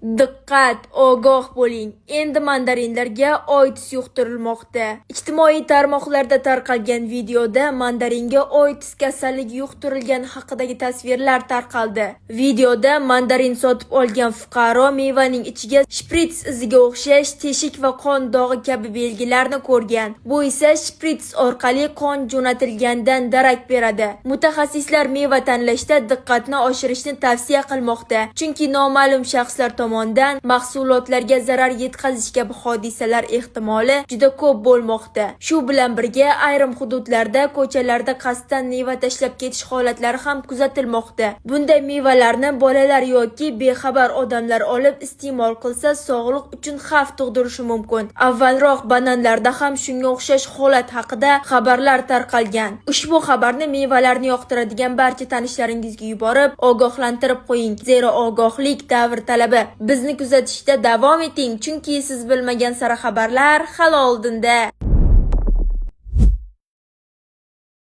Diqqat, ogoh bo'ling. Endi mandarinlarga oitis yuqtirilmoqda. Ijtimoiy tarmoqlarda tarqalgan videoda mandaringa oitis kasalligi yuqtirilgani haqidagi tasvirlar tarqaldi. Videoda mandarin sotib olgan fuqaro mevaning ichiga shprits iziga o'xshash teshik va qon dog'i kabi belgilarni ko'rgan. Bu esa shprits orqali qon jo'natilgandan darak beradi. Mutaxassislar meva tanlashda diqqatni oshirishni tavsiya qilmoqda, chunki noma'lum shaxslar tomonidan mahsulotlarga zarar yetkazish kabi hodisalar ehtimoli juda ko'p bo'lmoqda. Shu bilan birga ayrim hududlarda ko'chalarda qasddan meva tashlab ketish holatlari ham kuzatilmoqda. Bunday mevalarni bolalar yoki bexabar odamlar olib iste'mol qilsa sog'liq uchun xavf tug'dirishi mumkin. Avvalroq bananlarda ham shunga o'xshash holat haqida xabarlar tarqalgan. Ushbu xabarni mevalarni yoqtiradigan barcha tanishlaringizga yuborib, ogohlantirib qo'ying. Zero ogohlik davr talabi. Bizni kuzatishda davom eting, chunki siz bilmagan sara xabarlar hali oldinda.